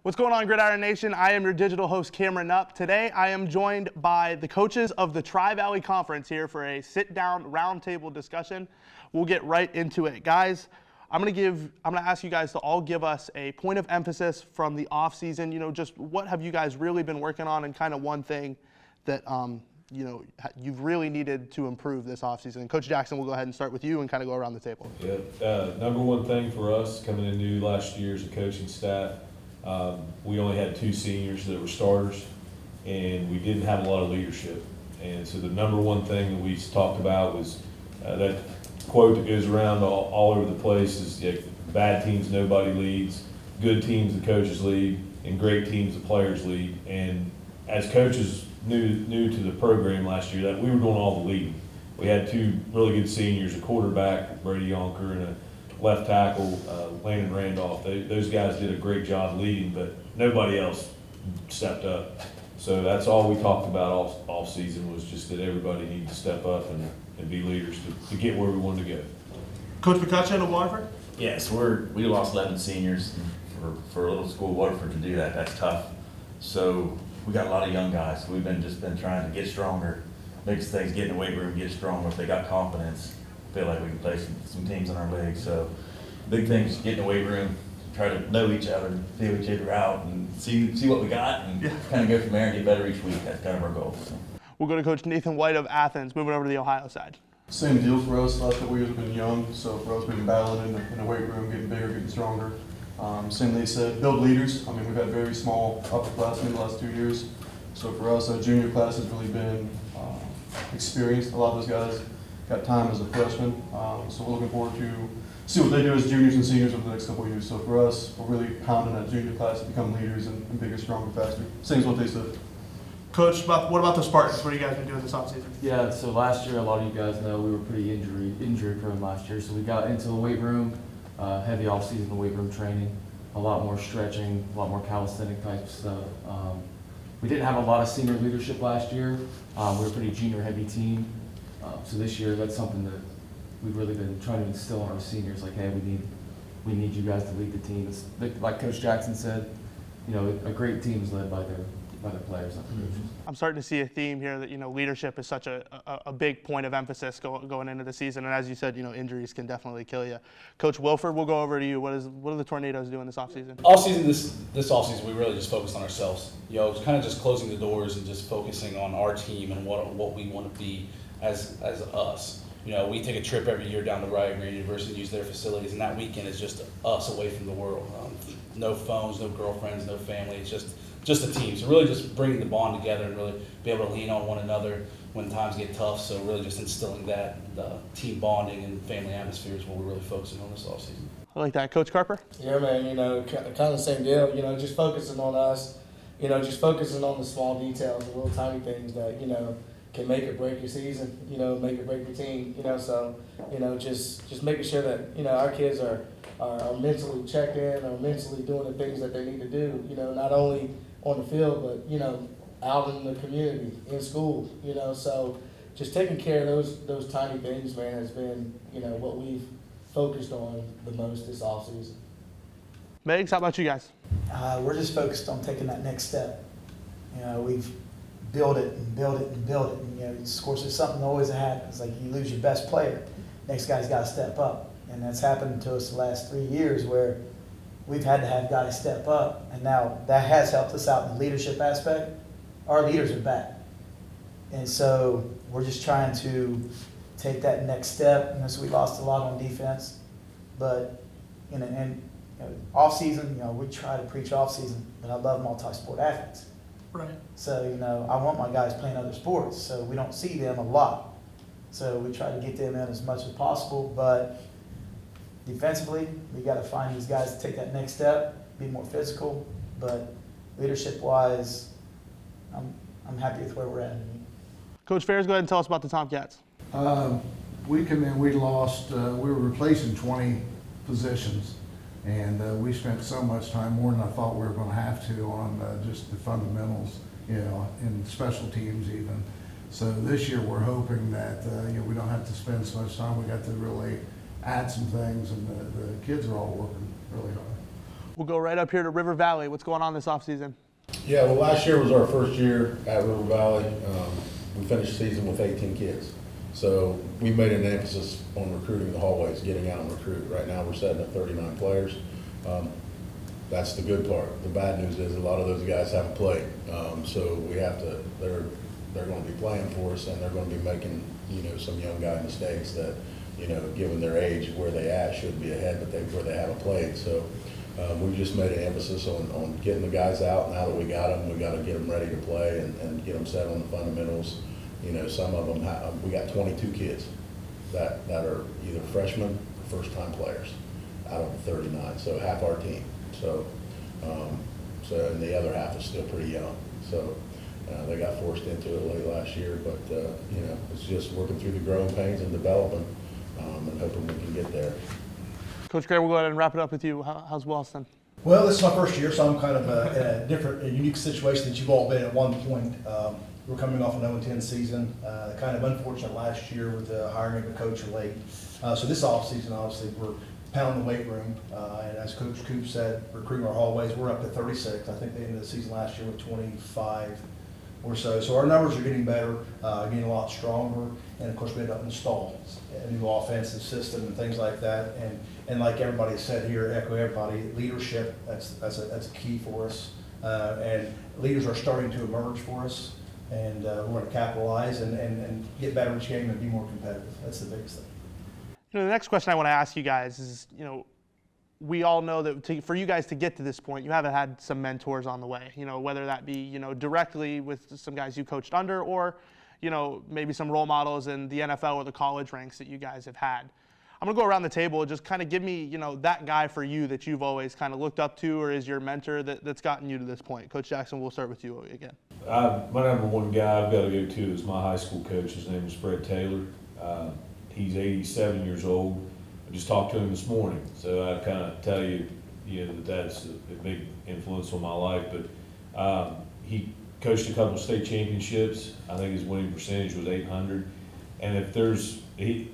What's going on, Gridiron Nation? I am your digital host, Cameron Knupp. Today, I am joined by the coaches of the Tri-Valley Conference here for a sit-down roundtable discussion. We'll get right into it. Guys, I'm gonna ask you guys to all give us a point of emphasis from the off season. Just what have you guys really been working on, and kind of one thing that you've really needed to improve this off season. Coach Jackson, we'll go ahead and start with you and kind of go around the table. Yeah, number one thing for us coming in new last year as a coaching staff, we only had 2 seniors that were starters, and we didn't have a lot of leadership. And so the number one thing that we talked about was that quote that goes around all over the place is bad teams nobody leads, good teams the coaches lead, and great teams the players lead. And as coaches new to the program last year, that we were doing all the leading. We had 2 really good seniors, a quarterback, Brady Yonker, and a left tackle, Landon Randolph. Those guys did a great job leading, but nobody else stepped up. So that's all we talked about all season, was just that everybody needed to step up and be leaders to get where we wanted to go. Coach McCutcheon of Waterford? Yes, we lost 11 seniors. For a little school, Waterford, to do that's tough. So we got a lot of young guys. We've been trying to get stronger, make things, get in the weight room, get stronger. If they got confidence, feel like we can play some teams in our league. So big things, get in the weight room, try to know each other, feel each other out, and see what we got, and kind of go from there and get better each week. That's kind of our goal. So. We'll go to Coach Nathan White of Athens, moving over to the Ohio side. Same deal for us. Last couple years we've been young, so for us we've been battling in the weight room, getting bigger, getting stronger. Same they said, build leaders. We've had very small upperclassmen the last 2 years. So for us, our junior class has really been experienced. A lot of those guys got time as a freshman. So we're looking forward to see what they do as juniors and seniors over the next couple of years. So for us, we're really pounding that junior class to become leaders and bigger, stronger, faster. Same as what they said. Coach, what about the Spartans? What have you guys been doing this offseason? Yeah, so last year, a lot of you guys know we were pretty injury prone last year. So we got into the weight room, heavy off-season weight room training, a lot more stretching, a lot more calisthenic type stuff. We didn't have a lot of senior leadership last year. We were a pretty junior-heavy team. So this year, that's something that we've really been trying to instill in our seniors. Like, hey, we need you guys to lead the team. It's like Coach Jackson said, a great team is led by their players, not the coaches. I'm starting to see a theme here that leadership is such a big point of emphasis going into the season, and as you said, injuries can definitely kill you. Coach Wilford, we'll go over to you. What are the Tornadoes doing this offseason? This offseason, we really just focused on ourselves. Kind of just closing the doors and just focusing on our team and what we want to be as us. We take a trip every year down to Rio Grande University and use their facilities, and that weekend is just us away from the world. No phones, no girlfriends, no family. It's just a team. So really just bringing the bond together and really be able to lean on one another when times get tough. So really just instilling that team bonding and family atmosphere is what we're really focusing on this offseason. I like that. Coach Carper? Yeah, man, kind of the same deal. Just focusing on us, just focusing on the small details, the little tiny things that, can make or break your season, make or break your team, so, just making sure that, our kids are mentally checked in, or mentally doing the things that they need to do, not only on the field, but, out in the community, in school, so just taking care of those tiny things, man, has been, what we've focused on the most this offseason. Megs, how about you guys? We're just focused on taking that next step. We've built it and built it and built it. And, of course, there's something always that happens. Like, you lose your best player, next guy's got to step up. And that's happened to us the last 3 years, where we've had to have guys step up. And now that has helped us out in the leadership aspect. Our leaders are back. And so we're just trying to take that next step. So we lost a lot on defense. But off season, we try to preach off season, but I love multi-sport athletes. Right. So, I want my guys playing other sports, so we don't see them a lot. So we try to get them in as much as possible, but defensively, we got to find these guys to take that next step, be more physical, but leadership-wise, I'm happy with where we're at. Coach Ferris, go ahead and tell us about the Tomcats. We come in, we lost, we were replacing 20 positions. And we spent so much time, more than I thought we were going to have to, on just the fundamentals, in special teams even. So this year we're hoping that we don't have to spend so much time. We got to really add some things, and the kids are all working really hard. We'll go right up here to River Valley. What's going on this offseason? Yeah, well, last year was our first year at River Valley. We finished the season with 18 kids. So we made an emphasis on recruiting the hallways, getting out and recruit. Right now, we're setting up 39 players. That's the good part. The bad news is a lot of those guys haven't played. So we have to, they're going to be playing for us, and they're going to be making, some young guy mistakes that, given their age, where they at should be ahead, but where they haven't played. So we've just made an emphasis on getting the guys out. Now that we got them, we got to get them ready to play and get them set on the fundamentals. Some of them, we got 22 kids that are either freshmen or first-time players out of the 39, so half our team. So, and the other half is still pretty young. So they got forced into it late last year, but, it's just working through the growing pains and developing and hoping we can get there. Coach Gray, we'll go ahead and wrap it up with you. How's Wellston? Well, this is my first year, so I'm kind of in a unique situation that you've all been at one point. We're coming off an 0-10 season, kind of unfortunate last year with the hiring of a coach late. So this offseason, obviously, we're pounding the weight room, and as Coach Coop said, recruiting our hallways. We're up to 36. I think they ended the season last year with 25 or so. So our numbers are getting better, getting a lot stronger, and of course we had to install a new offensive system and things like that. And like everybody said here, echo everybody, leadership, that's a key for us. And leaders are starting to emerge for us, and we're going to capitalize and get better each game and be more competitive. That's the biggest thing. The next question I want to ask you guys is, we all know that for you guys to get to this point, you haven't had some mentors on the way, whether that be, directly with some guys you coached under or, maybe some role models in the NFL or the college ranks that you guys have had. I'm going to go around the table and just kind of give me, that guy for you that you've always kind of looked up to or is your mentor that's gotten you to this point. Coach Jackson, we'll start with you again. My number one guy I've got to go to is my high school coach. His name is Fred Taylor. He's 87 years old. I just talked to him this morning, so I kind of tell you, that's a big influence on my life. But he coached a couple of state championships. I think his winning percentage was 800. And if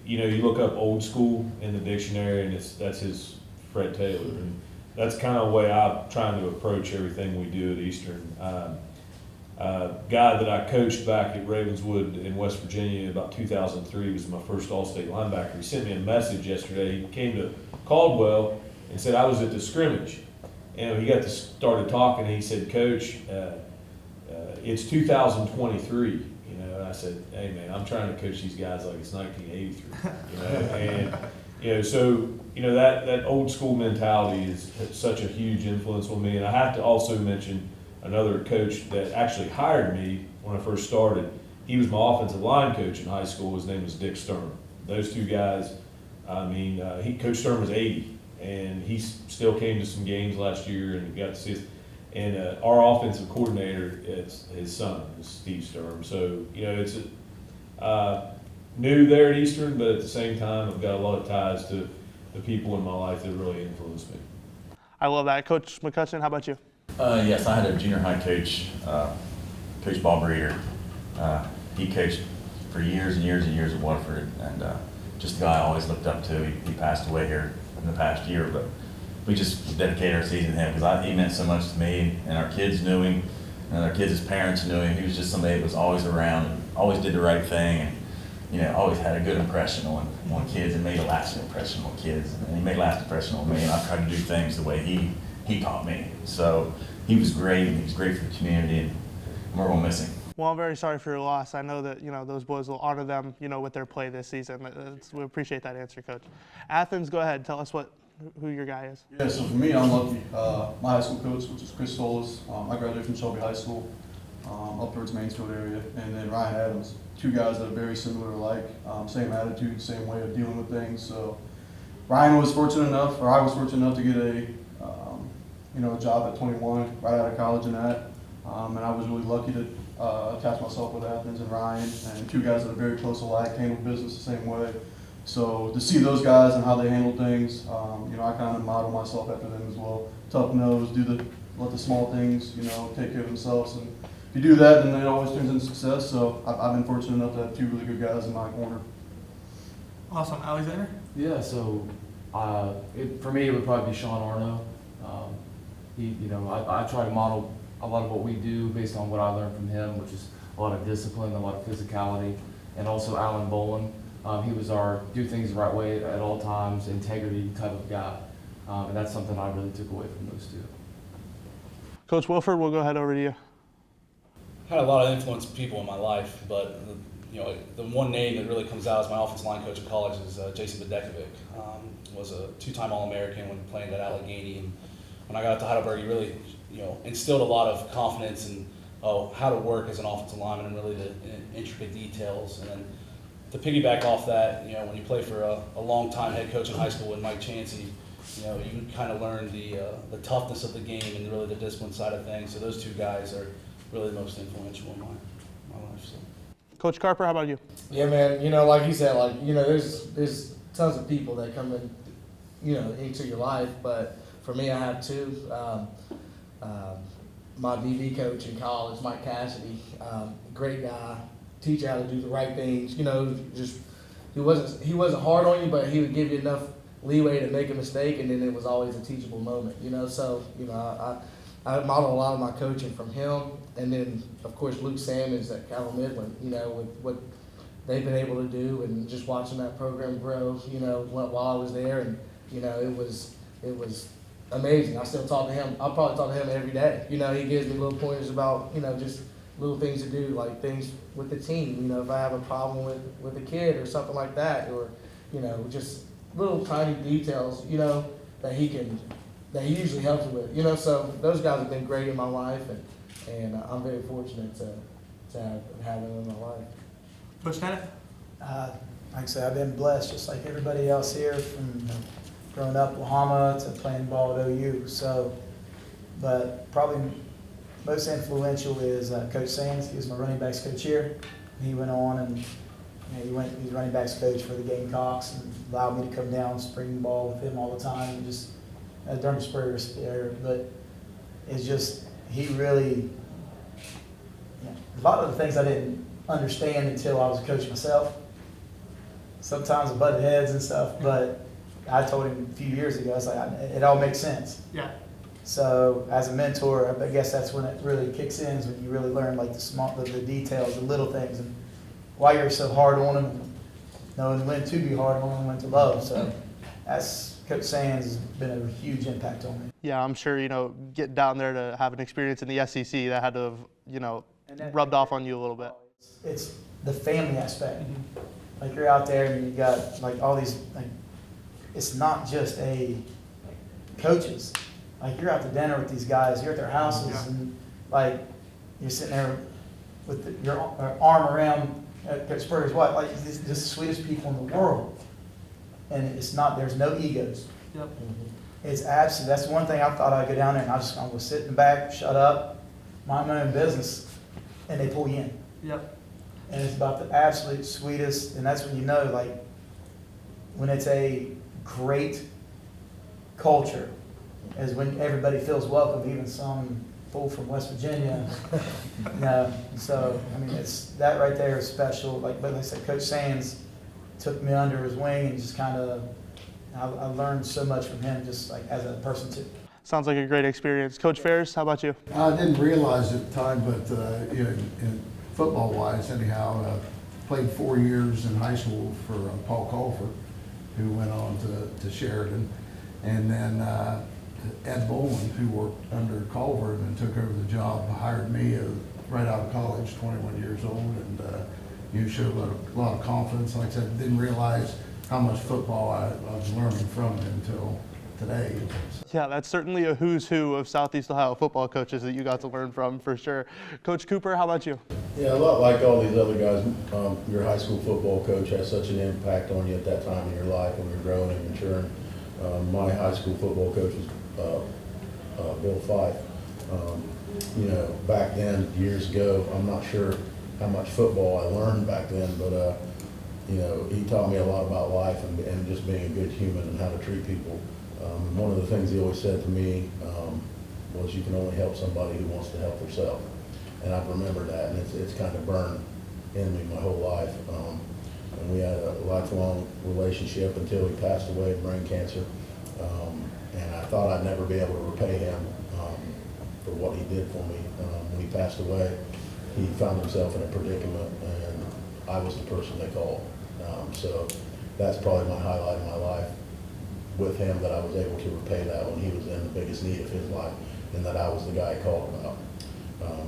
you look up old school in the dictionary, and that's his Fred Taylor. And that's kind of the way I'm trying to approach everything we do at Eastern. Guy that I coached back at Ravenswood in West Virginia about 2003 was my first All-State linebacker. He sent me a message yesterday. He came to Caldwell and said I was at the scrimmage. And he started talking, and he said, Coach, it's 2023. I said, hey man, I'm trying to coach these guys like it's 1983. So that old school mentality is such a huge influence on me. And I have to also mention another coach that actually hired me when I first started. He was my offensive line coach in high school. His name was Dick Sturm. Those two guys, Coach Sturm was 80, and he still came to some games last year and got to see us. And our offensive coordinator, it's his son, is Steve Sturm. So, it's new there at Eastern, but at the same time, I've got a lot of ties to the people in my life that really influenced me. I love that. Coach McCutcheon, how about you? Yes, I had a junior high coach, Coach Bob Reeder. He coached for years and years and years at Woodford, and just a guy I always looked up to. He passed away here in the past year, but we just dedicated our season to him because he meant so much to me, and our kids knew him, and our kids' parents knew him. He was just somebody that was always around and always did the right thing, and always had a good impression on kids and made a lasting impression on kids. And he made a lasting impression on me, and I tried to do things the way he taught me. So he was great, and he was great for the community, and we're going to miss him. Well, I'm very sorry for your loss. I know that, those boys will honor them, with their play this season. We appreciate that answer, Coach. Athens, go ahead. Tell us who your guy is. Yeah, so for me, I'm lucky. My high school coach, which is Chris Solis, I graduated from Shelby High School, up towards Mansfield area, and then Ryan Adams. Two guys that are very similar alike, same attitude, same way of dealing with things. So Ryan was fortunate enough, or I was fortunate enough to get a job at 21 right out of college and that, and I was really lucky to attach myself with Athens and Ryan, and two guys that are very close alike, handle business the same way. So to see those guys and how they handle things, I kind of model myself after them as well. Tough nose, let the small things, take care of themselves. And if you do that, then it always turns into success. So I've been fortunate enough to have two really good guys in my corner. Awesome. Alexander? Yeah, so for me, it would probably be Sean Arno. I try to model a lot of what we do based on what I learned from him, which is a lot of discipline, a lot of physicality, and also Alan Bolin. He was our do things the right way at all times, integrity type of guy. And that's something I really took away from those two. Coach Wilford, we'll go ahead over to you. I had a lot of influential people in my life, but the one name that really comes out as my offensive line coach in college is Jason Bedekovic. Was a two-time All-American when playing at Allegheny, and when I got out to Heidelberg, he really instilled a lot of confidence in how to work as an offensive lineman and really the intricate details. And then to piggyback off that, when you play for a long-time head coach in high school with Mike Chansey, you kind of learn the toughness of the game and really the discipline side of things. So those two guys are really the most influential in my life. So. Coach Carper, how about you? Yeah, man. Like you said, there's tons of people that come in, into your life. But for me, I have two. My VB coach in college, Mike Cassidy, great guy, teach you how to do the right things. Just he wasn't hard on you, but he would give you enough leeway to make a mistake, and then it was always a teachable moment. So I model a lot of my coaching from him, and then of course Luke Salmons at Cal Midland. With what they've been able to do, and just watching that program grow. While I was there, and it was amazing. I still talk to him. I probably talk to him every day. He gives me little pointers about just little things to do, like things with the team. If I have a problem with a kid or something like that, or just little tiny details. That he usually helps me with. So those guys have been great in my life, and I'm very fortunate to have them in my life. Coach Kenneth? Like I said, I've been blessed, just like everybody else here, from growing up in Oklahoma to playing ball at OU. So, but probably most influential is Coach Sands. He was my running backs coach here. He went on and he was running backs coach for the Gamecocks and allowed me to come down spring ball with him all the time. And just during the spurs there, but it's just he really. A lot of the things I didn't understand until I was a coach myself. Sometimes I butted heads and stuff, but I told him a few years ago, I was like, it all makes sense. Yeah. So as a mentor, I guess that's when it really kicks in, is when you really learn like the details, the little things, and why you're so hard on them, knowing when to be hard on them, when to love. So that's Coach Sands has been a huge impact on me. Yeah, I'm sure, getting down there to have an experience in the SEC, that had to have, rubbed off on you a little bit. It's the family aspect. Like you're out there and you got like all these, like, it's not just coaches. Like you're out to dinner with these guys, you're at their houses, and like you're sitting there with your arm around Coach Spurrier's wife, like just the sweetest people in the world. And it's not, there's no egos. Yep. It's absolutely, that's one thing I thought I'd go down there and I'm going to sit in the back, shut up, mind my own business, and they pull you in. Yep. And it's about the absolute sweetest, and that's when you know, like, when it's a great culture, is when everybody feels welcome, even some fool from West Virginia. So, I mean, it's that right there is special. Like I said, Coach Sands took me under his wing and just kind of, I learned so much from him, just like as a person too. Sounds like a great experience. Coach Ferris, how about you? I didn't realize at the time, but in football-wise, anyhow, played 4 years in high school for Paul Colford, who went on to Sheridan, and then Ed Boland, who worked under Culver and took over the job, hired me right out of college, 21 years old, and you showed a lot of confidence. Like I said, didn't realize how much football I was learning from him until today. Yeah, that's certainly a who's who of Southeast Ohio football coaches that you got to learn from, for sure. Coach Cooper, how about you? Yeah, a lot like all these other guys, your high school football coach has such an impact on you at that time in your life when you're growing and maturing. My high school football coach was Bill Fife. Back then, years ago, I'm not sure how much football I learned back then, but he taught me a lot about life and just being a good human and how to treat people. One of the things he always said to me was, you can only help somebody who wants to help themselves. And I've remembered that, and it's kind of burned in me my whole life. And we had a lifelong relationship until he passed away of brain cancer. And I thought I'd never be able to repay him for what he did for me. When he passed away, he found himself in a predicament, and I was the person they called. So that's probably my highlight in my life with him, that I was able to repay that when he was in the biggest need of his life, and that I was the guy he called about.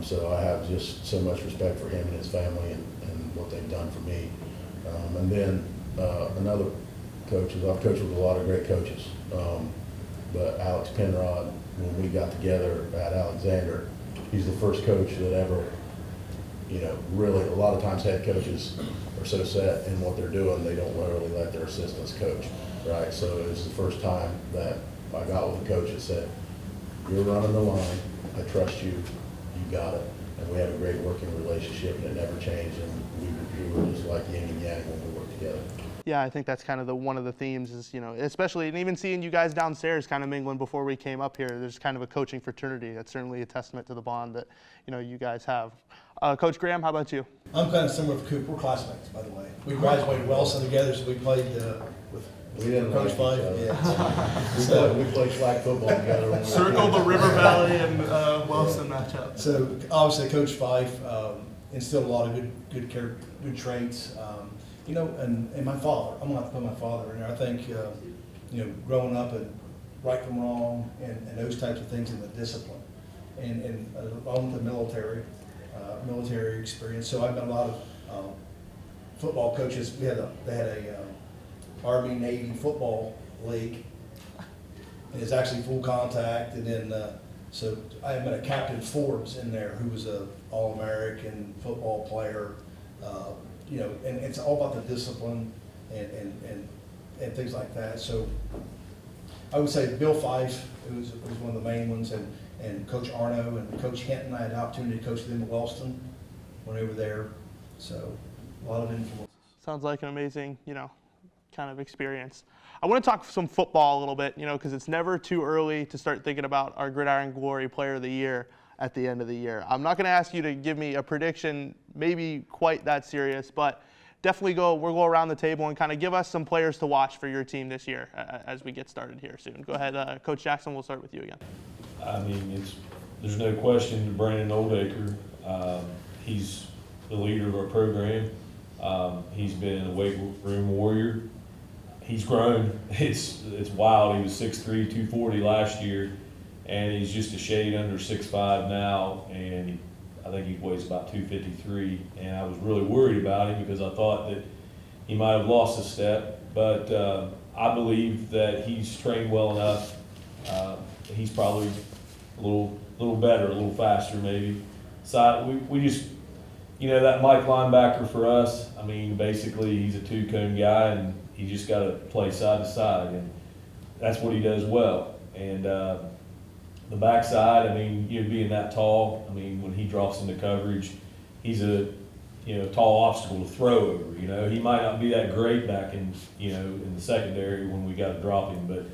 So I have just so much respect for him and his family and what they've done for me. And then another coaches, I've coached with a lot of great coaches, but Alex Penrod, when we got together at Alexander, he's the first coach that ever, really, a lot of times head coaches are so set in what they're doing, they don't really let their assistants coach, right? So it was the first time that I got with a coach that said, you're running the line, I trust you, you got it. And we had a great working relationship, and it never changed, and we were just like yin and yang when we worked together. Yeah, I think that's kind of one of the themes is, especially, and even seeing you guys downstairs kind of mingling before we came up here, there's kind of a coaching fraternity. That's certainly a testament to the bond that, you guys have. Coach Graham, how about you? I'm kind of similar with Coop. We're classmates, by the way. We graduated Wellston together, so we played with We didn't Coach like Five. each other. Yeah. So we played flag football together. when we were Circle the kids. River Valley and Wellston matchup. So obviously, Coach Five instilled a lot of good traits. And my father. I'm gonna have to put my father in there. I think growing up and right from wrong and those types of things, and the discipline, and along with the military experience. So I've met a lot of football coaches. They had a Army Navy football league. And it's actually full contact, and then so I met a Captain Forbes in there who was a All-American football player. And it's all about the discipline and things like that. So I would say Bill Fife was one of the main ones, and Coach Arno and Coach Hinton. I had the opportunity to coach them at Wellston when they were there. So a lot of influence. Sounds like an amazing, kind of experience. I want to talk some football a little bit, because it's never too early to start thinking about our Gridiron Glory Player of the Year at the end of the year. I'm not going to ask you to give me a prediction, maybe quite that serious, but definitely we'll go around the table and kind of give us some players to watch for your team this year as we get started here soon. Go ahead, Coach Jackson, we'll start with you again. I mean, there's no question Brandon Oldacre, he's the leader of our program. He's been a weight room warrior. He's grown. It's wild. He was 6'3", 240 last year, and he's just a shade under 6'5" now, and I think he weighs about 253. And I was really worried about him because I thought that he might have lost a step, but I believe that he's trained well enough. He's probably a little better, a little faster maybe. So we just, that Mike linebacker for us, I mean, basically he's a two-cone guy, and he just got to play side to side, and that's what he does well. And the backside, I mean, being that tall, I mean, when he drops into coverage, he's a tall obstacle to throw over. He might not be that great back in in the secondary when we got to drop him, but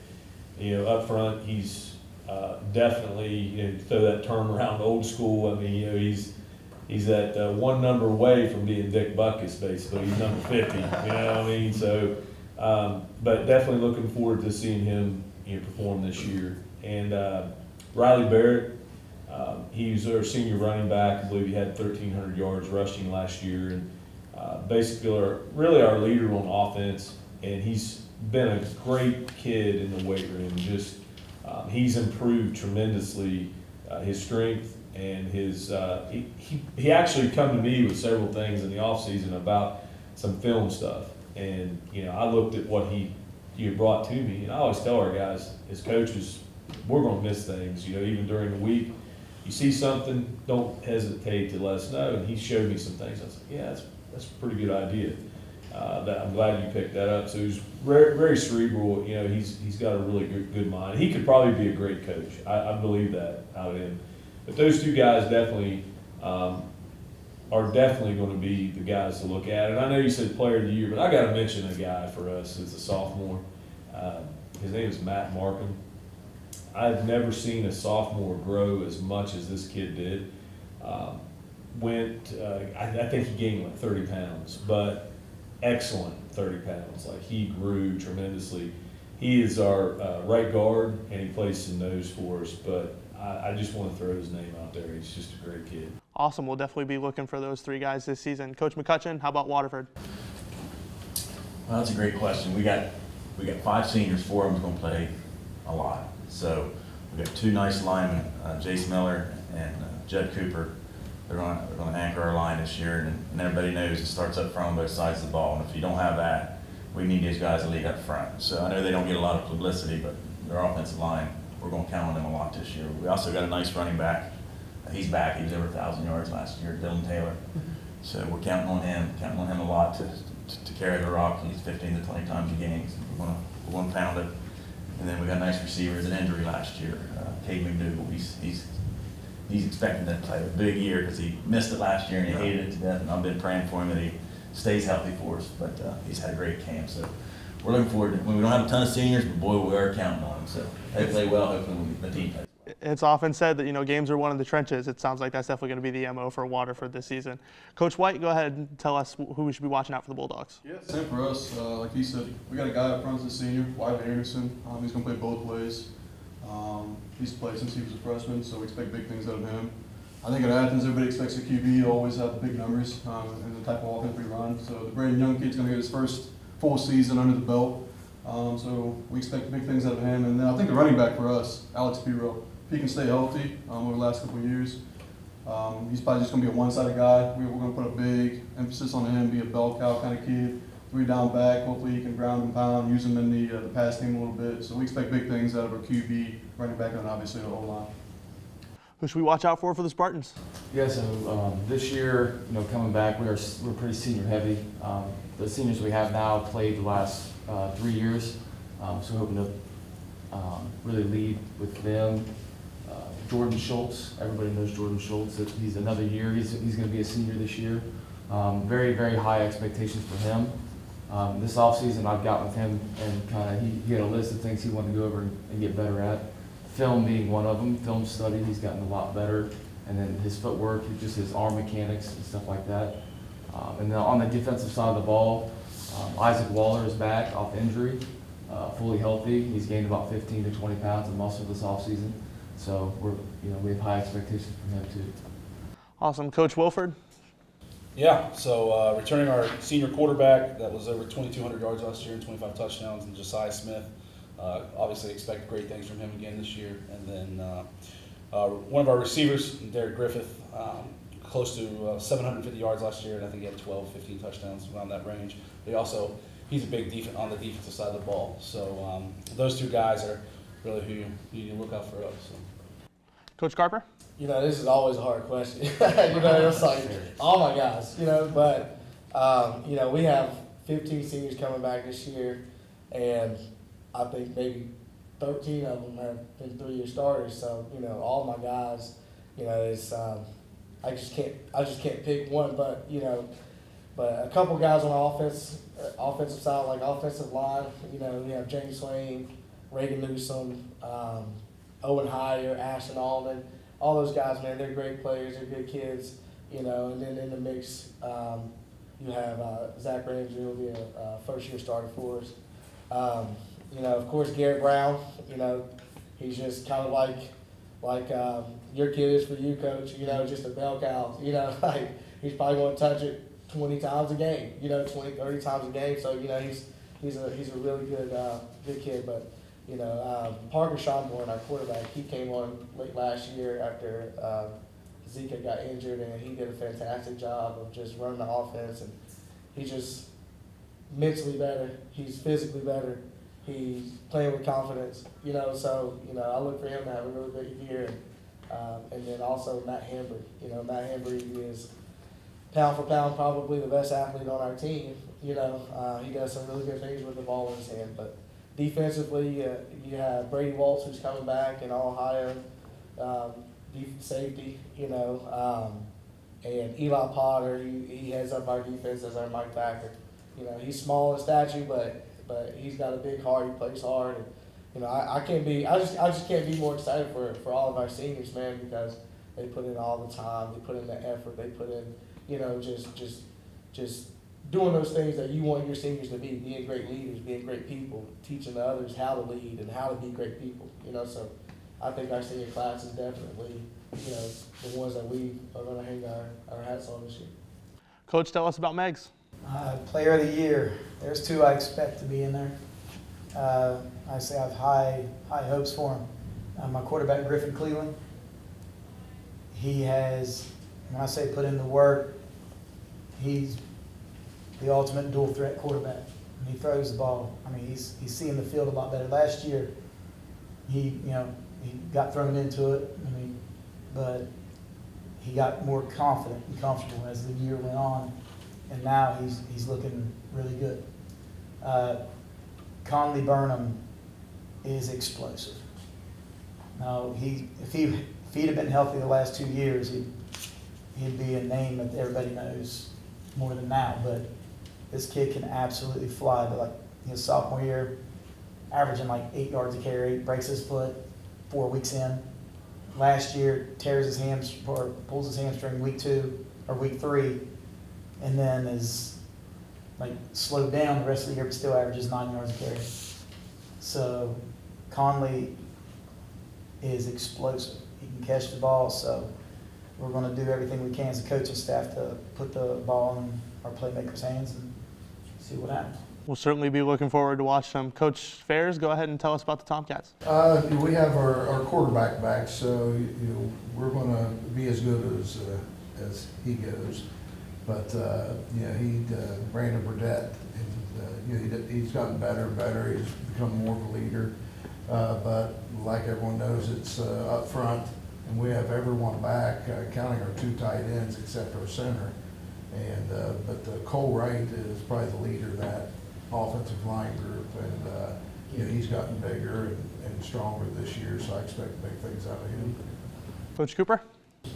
up front he's definitely throw that turnaround old school. I mean, he's that one number away from being Dick Butkus, basically. He's number 50. I mean, so. But definitely looking forward to seeing him perform this year. And Riley Barrett, he was our senior running back. I believe he had 1,300 yards rushing last year, and basically really our leader on offense. And he's been a great kid in the weight room. Just he's improved tremendously his strength and his. He actually come to me with several things in the offseason about some film stuff. And, I looked at what he had brought to me, and I always tell our guys, as coaches, we're going to miss things, even during the week. You see something, don't hesitate to let us know. And he showed me some things. I was like, yeah, that's a pretty good idea. I'm glad you picked that up. So he's very, very cerebral. He's got a really good mind. He could probably be a great coach. I believe that out of him. But those two guys definitely are definitely going to be the guys to look at. And I know you said player of the year, but I got to mention a guy for us as a sophomore. His name is Matt Markham. I've never seen a sophomore grow as much as this kid did. I think he gained like 30 pounds, but excellent 30 pounds. Like, he grew tremendously. He is our right guard, and he plays some nose for us, but I just want to throw his name out there. He's just a great kid. Awesome. We'll definitely be looking for those 3 guys this season. Coach McCutcheon, how about Waterford? Well, that's a great question. We got 5 seniors, 4 of them's gonna play a lot. So we got 2 nice linemen, Jace Miller and Judd Cooper. They're gonna anchor our line this year, and everybody knows it starts up front on both sides of the ball. And if you don't have that, we need these guys to lead up front. So I know they don't get a lot of publicity, but their offensive line, we're gonna count on them a lot this year. We also got a nice running back. He's back. He was over 1,000 yards last year, Dylan Taylor. So we're counting on him a lot to carry the rock. He's 15 to 20 times a game. We're gonna pound it. And then we got nice receivers. An injury last year. Cade McDougal. He's expecting to play a big year because he missed it last year and he hated it to death. And I've been praying for him that he stays healthy for us. But he's had a great camp. So we're looking forward to it. We don't have a ton of seniors, but boy, we are counting on them. So if they play well, hopefully the team plays. It's often said that, games are won in the trenches. It sounds like that's definitely going to be the MO for Waterford this season. Coach White, go ahead and tell us who we should be watching out for the Bulldogs. Yeah, same for us. Like he said, we got a guy up front as a senior, Wyatt Anderson. He's going to play both ways. He's played since he was a freshman, so we expect big things out of him. I think at Athens, everybody expects a QB to always have the big numbers and the type of offense we run. So the brand young kid's going to get his first full season under the belt. So we expect big things out of him. And then I think the running back for us, Alex Piro, if he can stay healthy over the last couple of years, he's probably just going to be a one-sided guy. We're going to put a big emphasis on him, be a bell cow kind of kid, 3 down back. Hopefully he can ground and pound, use him in the pass game a little bit. So we expect big things out of our QB, running back, and obviously the O-line. Who should we watch out for the Spartans? Yeah, so this year, coming back, we're pretty senior heavy. The seniors we have now played the last 3 years, so hoping to really lead with them. Jordan Schultz, everybody knows Jordan Schultz. He's another year. He's going to be a senior this year. Very, very high expectations for him. This offseason, I've gotten with him and kind of he had a list of things he wanted to go over and get better at. Film being one of them. Film study, he's gotten a lot better. And then his footwork, just his arm mechanics and stuff like that. And then on the defensive side of the ball, Isaac Waller is back off injury, fully healthy. He's gained about 15 to 20 pounds of muscle this offseason. So we have high expectations from him too. Awesome. Coach Wilford? Yeah, so returning our senior quarterback that was over 2,200 yards last year and 25 touchdowns, and Josiah Smith. Obviously expect great things from him again this year. And then one of our receivers, Derek Griffith, close to 750 yards last year, and I think he had 12, 15 touchdowns around that range. He's a big on the defensive side of the ball. So those 2 guys are really who you need to look out for us. So. Coach Carper? This is always a hard question. It's like, oh my gosh, but, we have 15 seniors coming back this year, and I think maybe 13 of them have been 3-year starters. So, all my guys, it's, I just can't pick one, but a couple guys on the offensive side, like offensive line, we have James Swain, Reagan Newsom, Owen Heyer, Ashton Allman, all those guys, man, they're great players, they're good kids, and then in the mix, you have Zach Ramsey, who will be a first-year starter for us. Of course, Garrett Brown, he's just kind of like your kid is for you, Coach, just a bell cow, he's probably going to touch it 20 times a game, 20, 30 times a game, so, he's a really good kid, but, Parker Schonborn, our quarterback, he came on late last year after Zeke got injured, and he did a fantastic job of just running the offense, and he's just mentally better, he's physically better, he's playing with confidence, so, I look for him to have a really big year, and then also Matt Hembry, Matt Hembry is pound for pound probably the best athlete on our team, he does some really good things with the ball in his hand, but defensively, you have Brady Waltz, who's coming back, and Ohio safety, and Eli Potter, he heads up our defense as our Mike Packer. He's small in stature, but he's got a big heart. He plays hard, and I just can't be more excited for all of our seniors, man, because they put in all the time, they put in the effort, they put in, just doing those things that you want your seniors to be, being great leaders, being great people, teaching the others how to lead and how to be great people, so I think our senior class is definitely, the ones that we are going to hang our hats on this year. Coach, tell us about Megs. Player of the year. There's 2 I expect to be in there. I say I have high hopes for him. My quarterback, Griffin Cleveland. He has, when I say put in the work, he's the ultimate dual threat quarterback. He throws the ball. I mean, he's seeing the field a lot better. Last year, he got thrown into it. I mean, but he got more confident and comfortable as the year went on, and now he's looking really good. Conley Burnham is explosive. Now, if he'd have been healthy the last 2 years, he'd be a name that everybody knows more than now. But this kid can absolutely fly. But like his sophomore year, averaging like 8 yards a carry, breaks his foot 4 weeks in. Last year, pulls his hamstring week 2 or week 3, and then is like slowed down the rest of the year, but still averages 9 yards a carry. So Conley is explosive. He can catch the ball. So we're going to do everything we can as a coaching staff to put the ball in our playmakers' hands and see what happens. We'll certainly be looking forward to watch them. Coach Fairs, go ahead and tell us about the Tomcats. We have our quarterback back, so we're going to be as good as he goes. But Brandon Burdett, he's gotten better and better. He's become more of a leader. But like everyone knows, it's up front, and we have everyone back, counting our 2 tight ends except our center. And but Cole Wright is probably the leader of that offensive line group, and he's gotten bigger and stronger this year, so I expect big things out of him. Coach Cooper?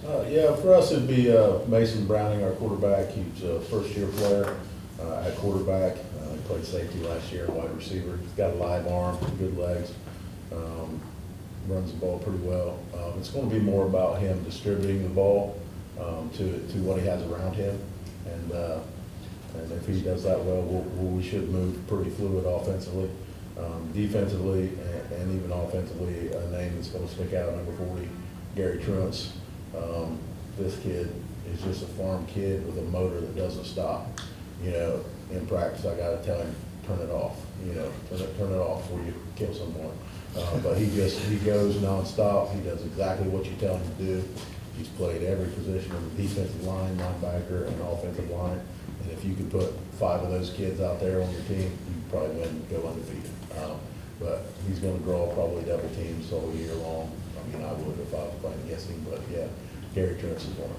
For us it'd be Mason Browning, our quarterback. He's a first-year player at quarterback. He played safety last year and wide receiver. He's got a live arm, good legs, runs the ball pretty well. It's going to be more about him distributing the ball to what he has around him, and if he does that well, we should move pretty fluid offensively. Defensively and even offensively, a name that's going to stick out, number 40, Gary Truntz. This kid is just a farm kid with a motor that doesn't stop. In practice, I got to tell him, turn it off. Turn it off before you kill someone. But he goes nonstop. He does exactly what you tell him to do. He's played every position on the defensive line, linebacker, and offensive line. And if you could put 5 of those kids out there on your team, you'd probably win, go undefeated. But he's going to draw probably double teams all year long. I mean, I would if I was playing against him, but yeah, Gary Truntz is one.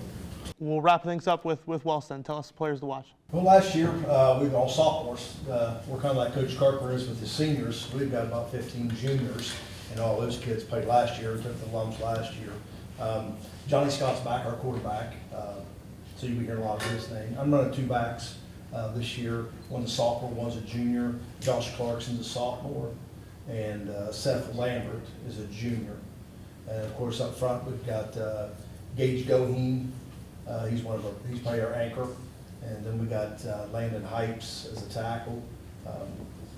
We'll wrap things up with Wellston. Tell us the players to watch. Well, last year, we were all sophomores. We're kind of like Coach Carper is with his seniors. We've got about 15 juniors, and all those kids played last year, took the lumps last year. Johnny Scott's back, our quarterback, so you'll be hearing a lot of his name. I'm running 2 backs this year. One's a sophomore, one's a junior. Josh Clarkson's a sophomore, and Seth Lambert is a junior. And of course, up front, we've got Gage Goheen. He's probably our anchor. And then we got Landon Hypes as a tackle.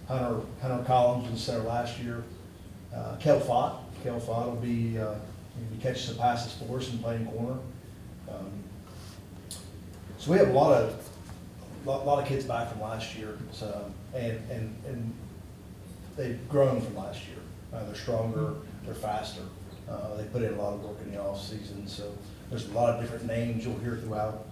Hunter Collins was the center last year. Kel Fott will be, he catches the passes for us and playing corner. So we have a lot of kids back from last year. So and they've grown from last year. They're stronger, they're faster. They put in a lot of work in the off season. So there's a lot of different names you'll hear throughout.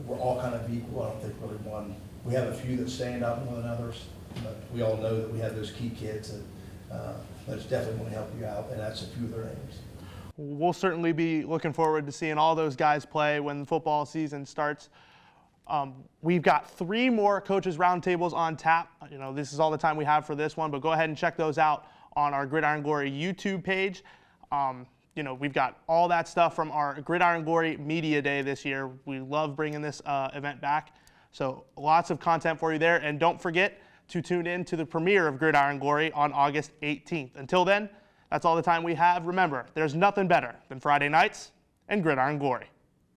We're all kind of equal. I don't think really one. We have a few that stand out more than others, but we all know that we have those key kids that's definitely going to help you out, and that's a few of their names. We'll certainly be looking forward to seeing all those guys play when the football season starts. We've got 3 more coaches roundtables on tap. This is all the time we have for this one, but go ahead and check those out on our Gridiron Glory YouTube page. We've got all that stuff from our Gridiron Glory Media Day this year. We love bringing this event back. So lots of content for you there. And don't forget to tune in to the premiere of Gridiron Glory on August 18th. Until then, that's all the time we have. Remember, there's nothing better than Friday nights and Gridiron Glory.